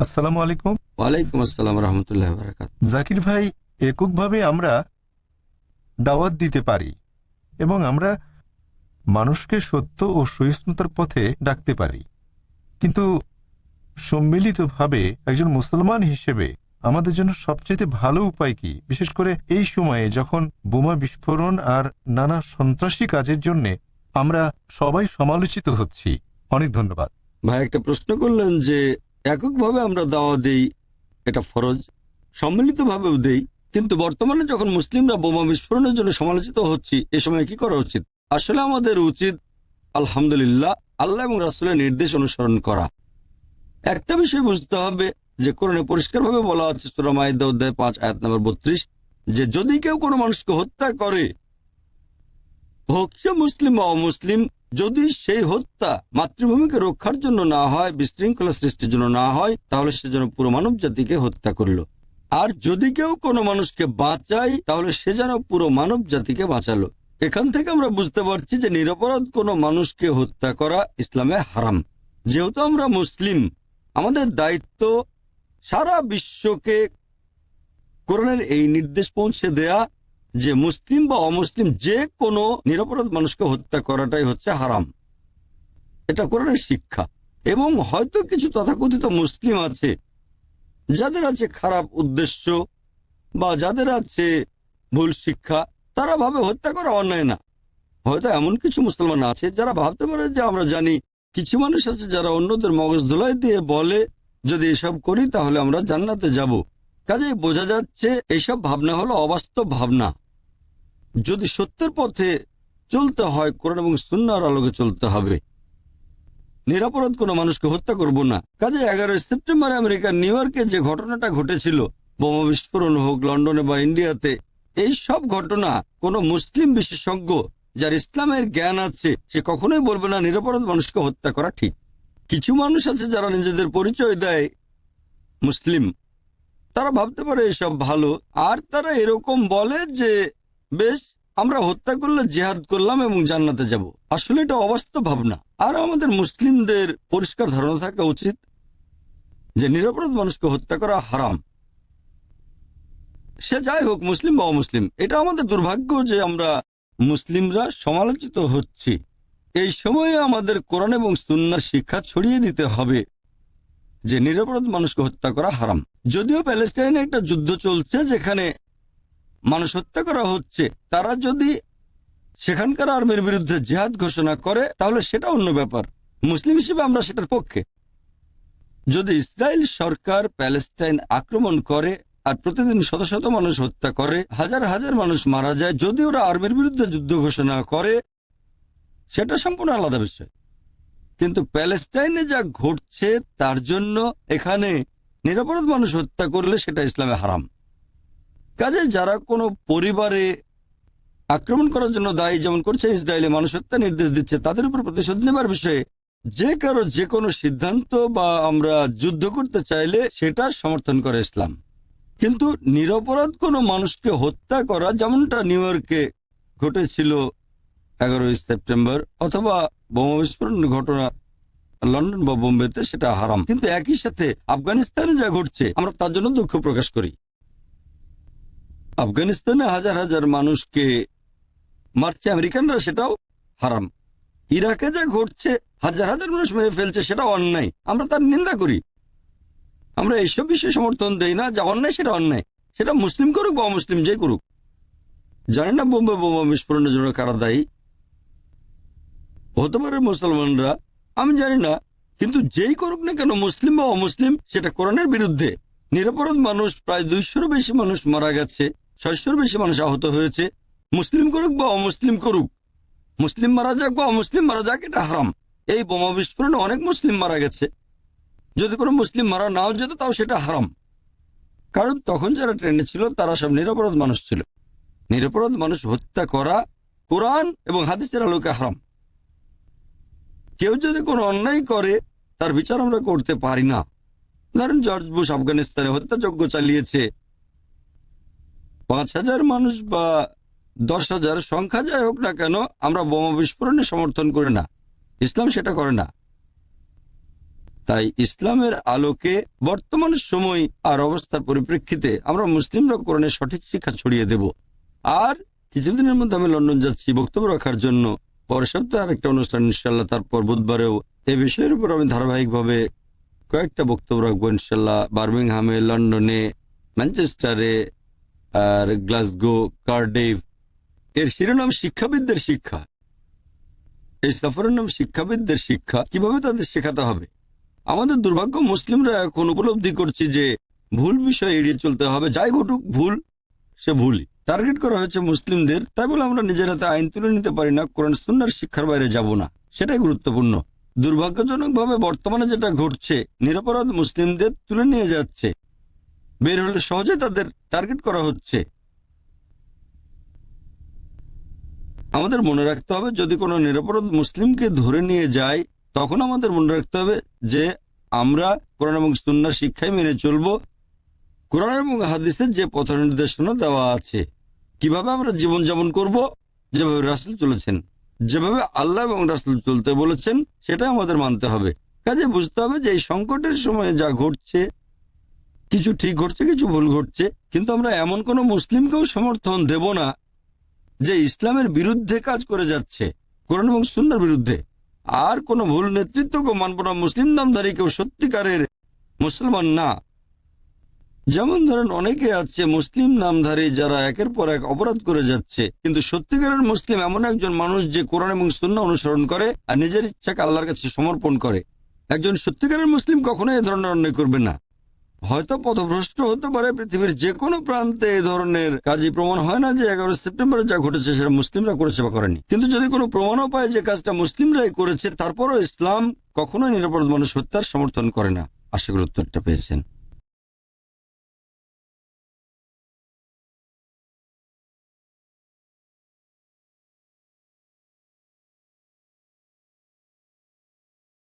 আসসালামু আলাইকুম। ওয়ালাইকুম আসসালাম রহমতুল্লাহ বারাকাত। জাকির ভাই, এককভাবে আমরা দাওয়াত দিতে পারি এবং আমরা মানুষকে সত্য ও সহিষ্ণুতার পথে ডাকতে পারি, কিন্তু সম্মিলিতভাবে একজন মুসলমান হিসেবে আমাদের জন্য সবচেয়ে ভালো উপায় কি, বিশেষ করে এই সময়ে যখন বোমা বিস্ফোরণ আর নানা সন্ত্রাসী কাজের জন্য আমরা সবাই সমালোচিত হচ্ছি? অনেক ধন্যবাদ। ভাই, একটা প্রশ্ন করলেন যে এককভাবে আমরা দাওয়া দেই, এটা ফরজ, সম্মিলিতভাবেও দেই, কিন্তু বর্তমানে যখন মুসলিমরা বোমা বিস্ফোরণের জন্য সমালোচিত হচ্ছি, এ সময় কি করা উচিত? আসলে আমাদের উচিত আলহামদুলিল্লাহ আল্লাহ এবং রাসূলের নির্দেশ অনুসরণ করা। একটা বিষয় বুঝতে হবে যে কোরআনে পরিষ্কারভাবে বলা আছে সূরা মাইদা অধ্যায় 5 আয়াত নম্বর 32, যে যদি কেউ কোনো মানুষকে হত্যা করে, হোক সে মুসলিম বা অমুসলিম, যদি সেই হত্যা মাতৃভূমিকে রক্ষার জন্য না হয়, বিশৃঙ্খলা সৃষ্টির জন্য না হয়, তাহলে সে যেন পুরো মানব জাতিকে হত্যা করলো। আর যদি কেউ কোনো মানুষকে বাঁচায়, তাহলে সে যেন পুরো মানব জাতিকে বাঁচালো। এখান থেকে আমরা বুঝতে পারছি যে নিরপরাধ কোনো মানুষকে হত্যা করা ইসলামে হারাম। যেহেতু আমরা মুসলিম, আমাদের দায়িত্ব সারা বিশ্বকে কোরআনের এই নির্দেশ পৌঁছে দেয়া যে মুসলিম বা অমুসলিম যে কোনো নিরপরাধ মানুষকে হত্যা করাটাই হচ্ছে হারাম। এটা কোরআনের শিক্ষা। এবং হয়তো কিছু তথাকথিত মুসলিম আছে যাদের আছে খারাপ উদ্দেশ্য বা যাদের আছে ভুল শিক্ষা, তারা ভাবে হত্যা করা অন্যায় না। হয়তো এমন কিছু মুসলমান আছে যারা ভাবতে পারে যে আমরা জানি। কিছু মানুষ আছে যারা অন্যদের মগজ ধুলাই দিয়ে বলে যদি এসব করি তাহলে আমরা জান্নাতে যাব। কাজেই বোঝা যাচ্ছে এইসব ভাবনা হলো অবাস্তব ভাবনা। যদি সত্যের পথে চলতে হয়, কোরআন এবং সুন্নাহর আলোকে চলতে হবে। নিরাপরাধ কোনো মানুষকে হত্যা করব না। কাজে 11 সেপ্টেম্বর আমেরিকার নিউ ইয়র্কে যে ঘটনাটা ঘটেছিল, বোমা বিস্ফোরণ হোক লন্ডনে বা ইন্ডিয়াতে, এই সব ঘটনা কোনো মুসলিম বিশেষজ্ঞ যার ইসলামের জ্ঞান আছে সে কখনোই বলবে না নিরাপরাধ মানুষকে হত্যা করা ঠিক। কিছু মানুষ আছে যারা নিজেদের পরিচয় দেয় মুসলিম, তারা ভাবতে পারে এসব ভালো, আর তারা এরকম বলে যে বেশ, আমরা হত্যা করলে জিহাদ করলাম এবং জান্নাতে যাব। আসলে এটা অবাস্তব ভাবনা। আর আমাদের মুসলিমদের পরিষ্কার ধারণা থাকা উচিত যে নিরপরাধ মানুষকে হত্যা করা হারাম, সে যাই হোক, মুসলিম বা অমুসলিম। এটা আমাদের দুর্ভাগ্য যে আমরা মুসলিমরা সমালোচিত হচ্ছি। এই সময়ে আমাদের কোরআন এবং সুন্নাহর শিক্ষা ছড়িয়ে দিতে হবে যে নিরপরাধ মানুষকে হত্যা করা হারাম। যদিও প্যালেস্টাইনে একটা যুদ্ধ চলছে যেখানে মানুষ হত্যা করা হচ্ছে, তারা যদি সেখানকার আর্মির বিরুদ্ধে জিহাদ ঘোষণা করে তাহলে সেটা অন্য ব্যাপার। মুসলিম হিসেবে আমরা সেটার পক্ষে। যদি ইসরায়েল সরকার প্যালেস্টাইন আক্রমণ করে আর প্রতিদিন শত শত মানুষ হত্যা করে, হাজার হাজার মানুষ মারা যায়, যদি ওরা আর্মির বিরুদ্ধে যুদ্ধ ঘোষণা করে, সেটা সম্পূর্ণ আলাদা বিষয়। কিন্তু প্যালেস্টাইনে যা ঘটছে তার জন্য এখানে নিরপরাধ মানুষ হত্যা করলে সেটা ইসলামে হারাম। কাজে যারা কোনো পরিবারে আক্রমণ করার জন্য দায়ী, যেমন করছে ইসরায়েলে, মানুষ হত্যা নির্দেশ দিচ্ছে, তাদের উপর প্রতিশোধ নেবার বিষয়ে যে কারো যে কোনো সিদ্ধান্ত বা আমরা যুদ্ধ করতে চাইলে সেটা সমর্থন করে ইসলাম। কিন্তু নিরপরাধ কোনো মানুষকে হত্যা করা, যেমনটা নিউ ইয়র্কে ঘটেছিল 11 সেপ্টেম্বর, অথবা বোমা বিস্ফোরণের ঘটনা লন্ডন বা বোম্বেতে, সেটা হারাম। কিন্তু একই সাথে আফগানিস্তানে যা ঘটছে আমরা তার জন্য দুঃখ প্রকাশ করি। আফগানিস্তানে হাজার হাজার মানুষকে মারছে আমেরিকানরা, সেটাও হারাম। ইরাকে যা ঘটছে, হাজার হাজার মানুষ মেরে ফেলছে, সেটা অন্যায়, আমরা তার নিন্দা করি। আমরা এইসব বিষয়ে সমর্থন দেই না। যা অন্যায় সেটা অন্যায়, সেটা মুসলিম করুক বা অমুসলিম যে করুক। জানি না বোম্বে বোমা বিস্ফোরণের জন্য কারা দায়ী, হতে পারে মুসলমানরা, আমি জানি না। কিন্তু যেই করুক না কেন, মুসলিম বা অমুসলিম, সেটা কোরআনের বিরুদ্ধে। নিরপরাধ মানুষ প্রায় 200-র বেশি মানুষ মারা গেছে, 600-র বেশি মানুষ আহত হয়েছে। মুসলিম করুক বা অমুসলিম করুক, মুসলিম মারা যাক বা অমুসলিম মারা যাক, এটা হারাম। এই বোমা বিস্ফোরণে অনেক মুসলিম মারা গেছে। যদি কোনো মুসলিম মারা নাও যেত তাও সেটা হারাম, কারণ তখন যারা ট্রেনে ছিল তারা সব নিরপরাধ মানুষ ছিল। নিরপরাধ মানুষ হত্যা করা কোরআন এবং হাদিসের আলোকে হারাম। কেউ যদি কোনো অন্যায় করে তার বিচার আমরা করতে পারি না। ধরেন জর্জ বুশ আফগানিস্তানে হত্যাযজ্ঞ চালিয়েছে, 5,000 মানুষ বা 10,000, সংখ্যা যাই হোক না কেন, আমরা বোমা বিস্ফোরণে সমর্থন করি না। ইসলাম সেটা করে না। তাই ইসলামের আলোকে বর্তমান সময় আর অবস্থার পরিপ্রেক্ষিতে আমরা মুসলিমরা কোরআনের সঠিক শিক্ষা ছড়িয়ে দেব। আর কিছুদিনের মধ্যে আমি লন্ডন যাচ্ছি বক্তব্য রাখার জন্য। পরের সপ্তাহে আরেকটা অনুষ্ঠান ইনশাল্লাহ, তারপর বুধবারেও এই বিষয়ের উপর আমি ধারাবাহিকভাবে কয়েকটা বক্তব্য রাখবো ইনশাল্লাহ। বার্মিংহামে, লন্ডনে, ম্যানচেস্টারে, আর গ্লাসগো, কার্ডিফ। এর শিরোনাম শিক্ষাবিদদের শিক্ষা। এই সফরের নাম শিক্ষাবিদদের শিক্ষা। কিভাবে তাদের শেখাতে হবে। আমাদের দুর্ভাগ্য, মুসলিমরা এখন উপলব্ধি করছি যে ভুল বিষয় এড়িয়ে চলতে হবে। যাই ঘটুক, ভুল সে ভুলই। টার্গেট করা হয়েছে মুসলিমদের, তাই বলে আমরা নিজের হাতে আইন তুলে নিতে পারি না। কোরআন সুন্নাহর শিক্ষার বাইরে যাব না, সেটাই গুরুত্বপূর্ণ। দুর্ভাগ্যজনকভাবে বর্তমানে যেটা ঘটছে, নিরপরাধ মুসলিমদের তুলে নিয়ে যাচ্ছে, বের হলে সহজে তাদের টার্গেট করা হচ্ছে। আমাদের মনে রাখতে হবে, যদি কোনো নিরপরাধ মুসলিমকে ধরে নিয়ে যায়, তখন আমাদের মনে রাখতে হবে যে আমরা কোরআন এবং সুন্নাহর শিক্ষাই মেনে চলব। কোরআন এবং হাদিসের যে পথ নির্দেশনা দেওয়া আছে, কিভাবে আমরা জীবনযাপন করব, যেভাবে রাসূল চলেছেন, যেভাবে আল্লাহ এবং রাসূল চলতে বলেছেন, সেটা আমাদের মানতে হবে। কাজে বুঝতে হবে যে এই সংকটের সময়ে যা ঘটছে, কিছু ঠিক ঘটছে, কিছু ভুল ঘটছে, কিন্তু আমরা এমন কোনো মুসলিমকেও সমর্থন দেব না যে ইসলামের বিরুদ্ধে কাজ করে যাচ্ছে, কোরআন এবং সুন্নাহর বিরুদ্ধে। আর কোনো ভুল নেতৃত্বকেও মানব না। মুসলিম নামধারী কেউ সত্যিকারের মুসলমান না। যেমন ধরেন, অনেকে আছে মুসলিম নামধারী যারা একের পর এক অপরাধ করে যাচ্ছে, কিন্তু সত্যিকারের মুসলিম এমন একজন মানুষ যে কোরআন এবং সুন্নাহ অনুসরণ করে আর নিজের ইচ্ছাকে আল্লাহর কাছে সমর্পণ করে। একজন সত্যিকারের মুসলিম কখনো এই ধরনের অন্যায় করবে না। হয়তো পথভ্রষ্ট হতে পারে পৃথিবীর যে কোনো প্রান্তে, এই ধরনের কাজই প্রমাণ হয় না যে 11 সেপ্টেম্বরে যা ঘটেছে সেটা মুসলিমরা করেছে বা করেনি। কিন্তু যদি কোনো প্রমাণও পায় যে কাজটা মুসলিমরাই করেছে, তারপরও ইসলাম কখনোই নিরপরাধ মানুষ হত্যার সমর্থন করে না। আশা করি উত্তরটা পেয়েছেন।